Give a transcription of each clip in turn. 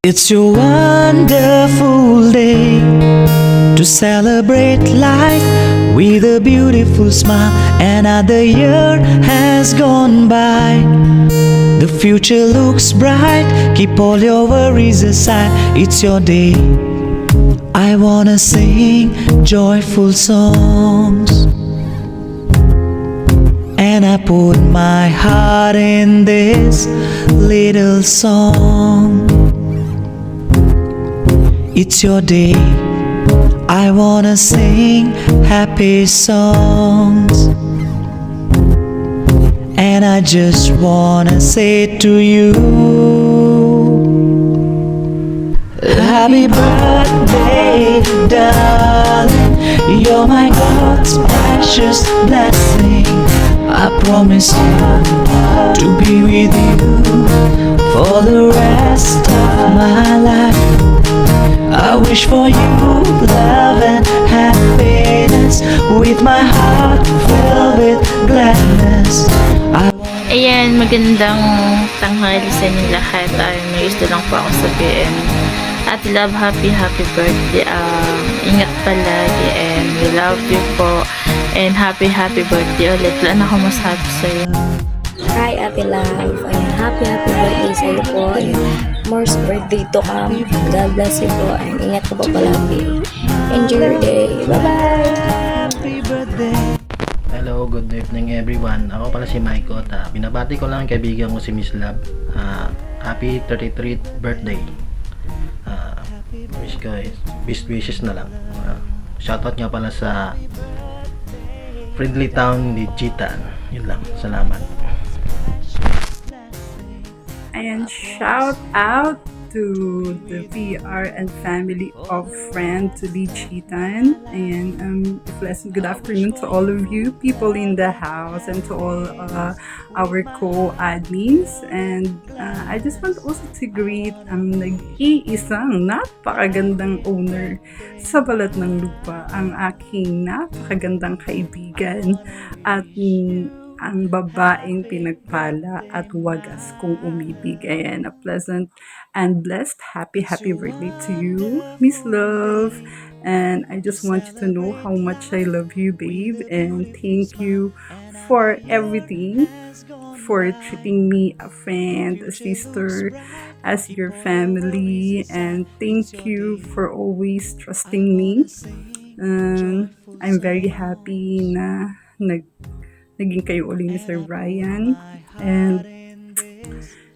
It's your wonderful day to celebrate life with a beautiful smile. Another year has gone by. The future looks bright. Keep all your worries aside. It's your day. I wanna sing joyful songs, and I put my heart in this little song. It's your day. I wanna sing happy songs, and I just wanna say to you, happy birthday, darling. You're my God's precious blessing. I promise you to be with you for the rest of my life. I wish for you love and happiness, with my heart filled with gladness. Ayan, magandang tanghali sa inyo lahat. May gusto lang po ako sabihin. Ate Love, happy birthday. Ingat palagi and we love you po. And happy birthday ulit. Wala na ako masabi sa'yo. Hi Ate Love. Ayan, happy birthday sa iyo po. More birthday to come. God bless you po. And ingat ka po palagi. Enjoy your day. Bye-bye. Hello, good evening everyone. Ako pala si Maiko at binabati ko lang ang kaibigan ko si Miss Love. Happy 33th birthday. Wish guys, best wishes na lang. Shoutout nga pala sa Friendly Town ni Chitan. Yun lang, salamat. And shout out to the PR and family of friend to be Chitan. And pleasant good afternoon to all of you people in the house and to all our co-admins. And I just want also to greet ang nag-iisang napakagandang owner sa balat ng lupa, ang aking napakagandang kaibigan at ang babaeng pinagpala at wagas kung umibig. Ayan, a pleasant and blessed happy birthday to you, Miss Love. And I just want you to know how much I love you, babe. And thank you for everything, for treating me a friend, a sister, as your family. And thank you for always trusting me. I'm very happy na naging kayo uli ni Sir Brian, and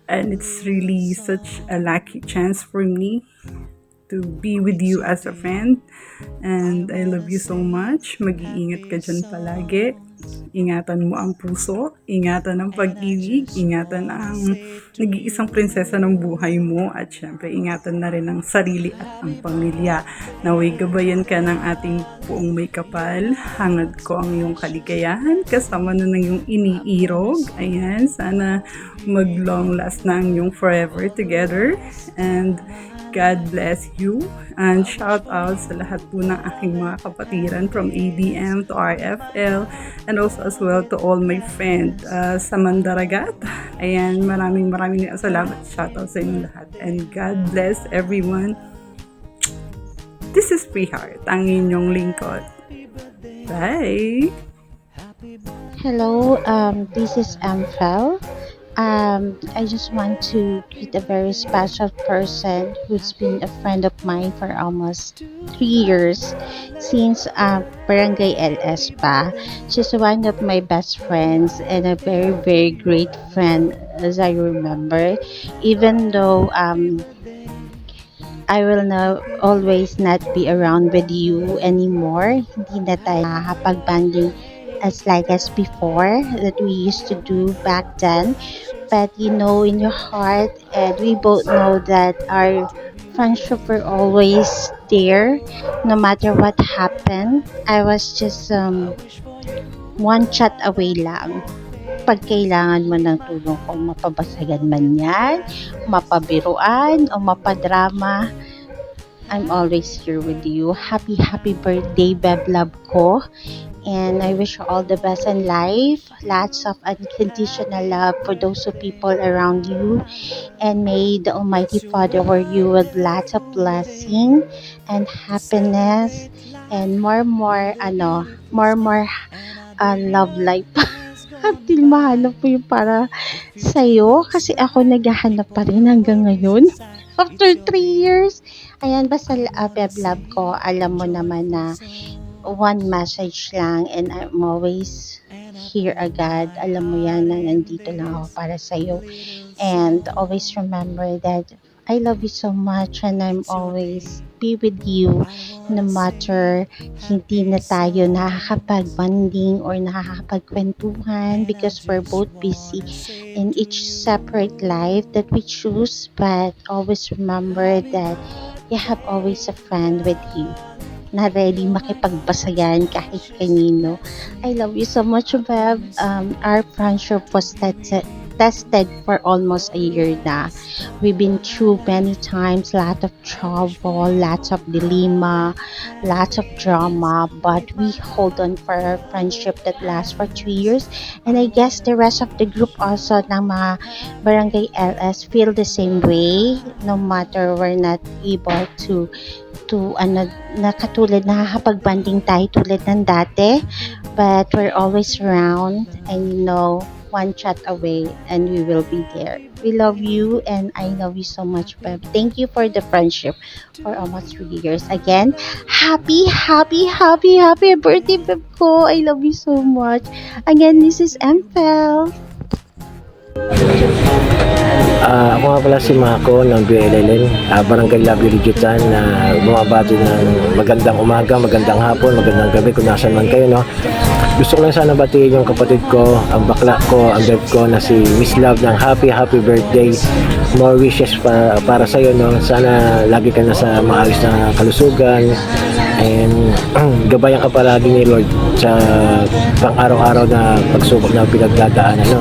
it's really such a lucky chance for me to be with you as a friend, and I love you so much. Mag-iingat ka dyan palagi. Ingatan mo ang puso, ingatan ang pag-ibig, ingatan ang nag-iisang prinsesa ng buhay mo, at syempre ingatan na rin ang sarili at ang pamilya. Naway gabayan ka ng ating buong may kapal. Hangad ko ang iyong kaligayahan kasama na ng iyong iniirog. Ayan, sana mag-long last na ang iyong forever together, and God bless you. And shout out sa lahat po ng aking mga kapatiran from ADM to RFL, and also as well to all my friends sa Mandaragat. Ayan, maraming salamat. Shout out sa inyo lahat. And God bless everyone. This is Freeheart, ang inyong lingkod. Bye! Hello, this is Amphel. I just want to greet a very special person who's been a friend of mine for almost 3 years, since Barangay LS pa. She's one of my best friends and a very great friend, as I remember. Even though I will now always not be around with you anymore, hindi na tayo nakakapag-banding as like as before that we used to do back then. But you know in your heart, and we both know that our friendship were always there no matter what happened. I was just one chat away lang. Pag kailangan mo ng tulong, kung mapabasagan man yan, mapabiruan o mapadrama, I'm always here with you. Happy birthday, Beb Love ko. and I wish you all the best in life. Lots of unconditional love for those who people around you, and may the Almighty Father reward you with lots of blessing and happiness and more love life. Until mahanap mo yung para sa'yo. Kasi ako naghahanap pa rin hanggang ngayon. After 3 years. Ayan, basta love ko, alam mo naman na one message lang, and I'm always here agad. Alam mo yan na nandito lang ako para sa'yo. And always remember that I love you so much, and I'm always be with you no matter hindi na tayo nakakapag-bonding or nakakapagkwentuhan because we're both busy in each separate life that we choose. But always remember that you have always a friend with you na ready makipagbasayan kahit kanino. I love you so much, Bev. Our friendship was tested for almost a year na. We've been through many times, lot of trouble, lots of dilemma, lots of drama, but we hold on for our friendship that lasts for 3 years. And I guess the rest of the group also ng mga Barangay LS feel the same way, no matter we're not able to nakatulad nakakapag-banding tayo tulad ng dati, but we're always around, and one chat away and we will be there. We love you, and I love you so much, Beb. Thank you for the friendship for almost 3 years. Again, happy birthday, Beb ko. I love you so much. Again, this is Empel. Ako nga pala si Mako ng BLLN, Barangay Labio Ligitan, na bumabati ng magandang umaga, magandang hapon, magandang gabi kung nasan man kayo, no? Gusto ko lang sana batiin yung kapatid ko, ang bakla ko, ang beb ko na si Miss Love ng happy birthday. More wishes para sa iyo, no? Sana lagi ka na sa maayos na kalusugan, and gabayan ka palagi ni Lord sa pang-araw-araw na pagsubok na pinagdadaanan, no?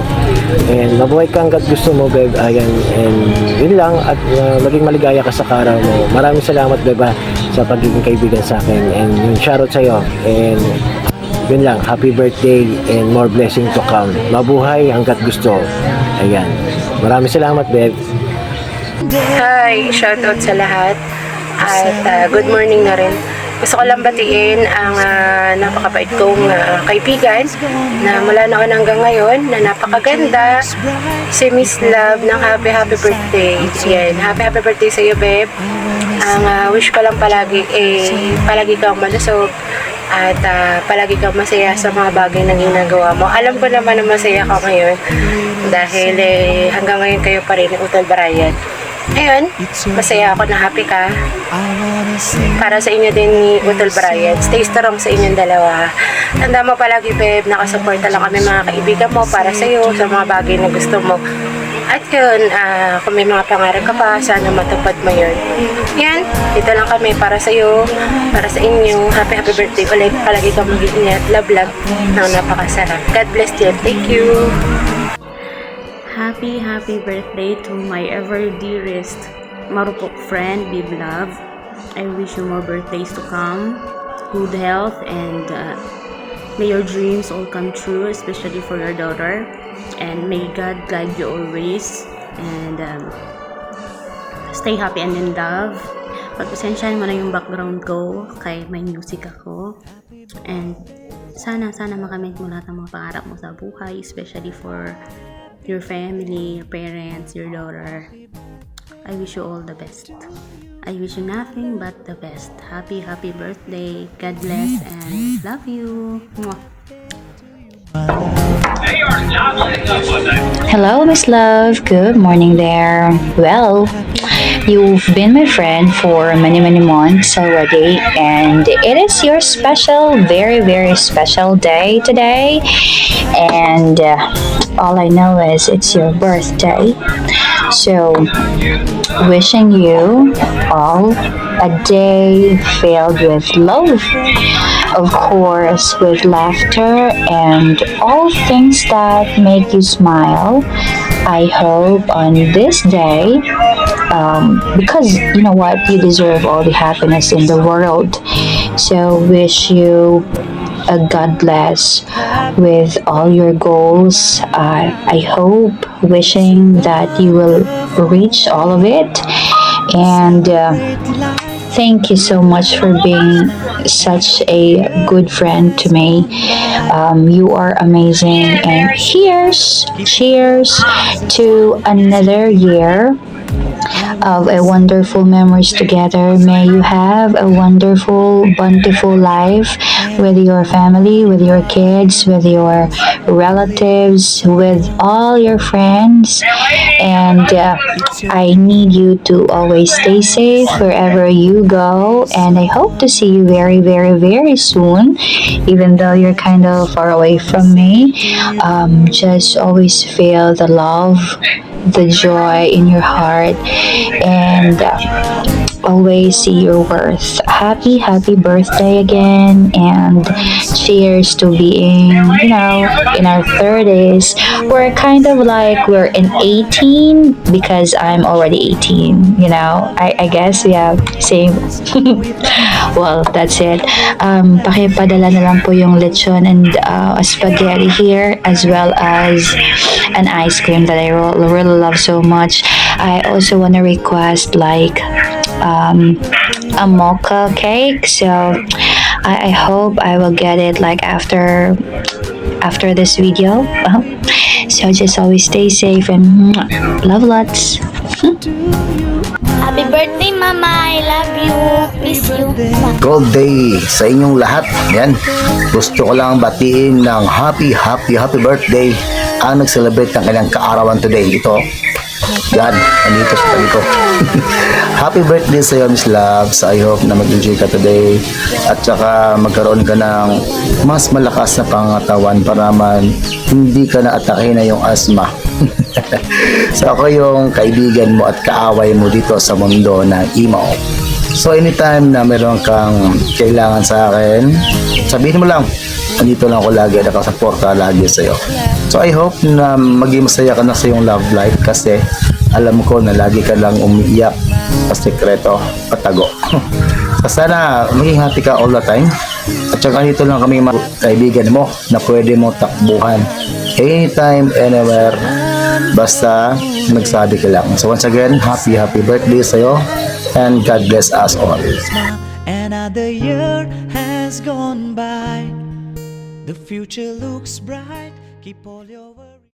And mabuhay ka hanggat gusto mo, Beb. Ayan, and yun lang, at maging maligaya ka sa karaw mo. Maraming salamat, Beb, sa pagiging kaibigan sa akin, and yung shoutout sa'yo, and yun lang, happy birthday and more blessing to come. Mabuhay hanggat gusto. Ayan, maraming salamat, Beb. Hi, shoutout sa lahat at good morning na rin. Gusto ko lang batiin ang napakabait kong kaibigan na mula noon hanggang ngayon na napakaganda, si Miss Love ng happy birthday. Yan, happy birthday sa iyo, Beb. Ang wish ko lang palagi palagi kang malusog at palagi kang masaya sa mga bagay na ginagawa mo. Alam ko naman na masaya ka ngayon dahil hanggang ngayon kayo pa rin ni Utol Brian. Ayun, masaya ako na happy ka. Para sa inyo din ni Utol Brian. Stay strong sa inyong dalawa. Tanda mo palagi, Beb, nakasuporta lang kami mga kaibigan mo para sa iyo, sa mga bagay na gusto mo. At yun, kung may mga pangarap ka pa, sana matupad mo yun. Yan, dito lang kami para sa iyo, para sa inyo. Happy birthday ulit. Palagi kang mag-iingat. Love ng napakasarap. God bless you. Thank you. Happy birthday to my ever dearest marupok friend, Bib Love. I wish you more birthdays to come, good health, and may your dreams all come true, especially for your daughter. And may God guide you always, and stay happy and in love. Pagpasensyahan mo na yung background ko, kay may music ako. And sana makamit mo lahat ng mga pangarap mo sa buhay, especially for your family, your parents, your daughter. I wish you all the best. I wish you nothing but the best. Happy birthday. God bless and love you. Mwah. Hello, Miss Love. Good morning there. Well, you've been my friend for many months already, and it is your special, very special day today. And all I know is it's your birthday. So, wishing you all a day filled with love, of course, with laughter and all things that make you smile. I hope on this day, because you know what, you deserve all the happiness in the world. So wish you God bless with all your goals. I hope, wishing that you will reach all of it. And thank you so much for being such a good friend to me. You are amazing. And cheers to another year of a wonderful memories together. May you have a wonderful, bountiful life with your family, with your kids, with your relatives, with all your friends. And I need you to always stay safe wherever you go. And I hope to see you very, very, very soon, even though you're kind of far away from me. Just always feel the love, the joy in your heart, and always see your worth. Happy birthday again, and cheers to being, in our 30s. We're kind of like we're in 18 because I'm already 18, I guess, yeah, same. Well, that's it. Pakipadala na lang po yung lechon and spaghetti here, as well as an ice cream that I really love so much. I also want to request like a mocha cake, so I hope I will get it like after this video. So just always stay safe and love lots. Happy birthday, Mama. I love you. Miss you. Gold Day sa inyong lahat. Yan. Gusto ko lang batiin ng happy birthday ang nag-celebrate ng kanyang kaarawan today. Ito. Yan. Nandito sa tabi ko. Happy birthday sa iyo, Miss Love. So I hope na mag-enjoy ka today. At saka magkaroon ka ng mas malakas na pangatawan para man hindi ka na-atake na yung asthma. So ako yung kaibigan mo at kaaway mo dito sa mundo ng emo. So anytime na meron kang kailangan sa akin, sabihin mo lang, andito lang ako lagi, nakasuporta lagi sa iyo. So I hope na maging masaya ka na sa iyong love life, kasi alam ko na lagi ka lang umiiyak sa sekreto, patago. So sana maging happy ka all the time. At saka dito lang kami mga kaibigan mo na pwede mo takbuhan anytime, anywhere, basta nagsabi ka lang. So once again, happy birthday sa'yo, and God bless us all. Another year has gone by. The future looks bright. Keep all your words.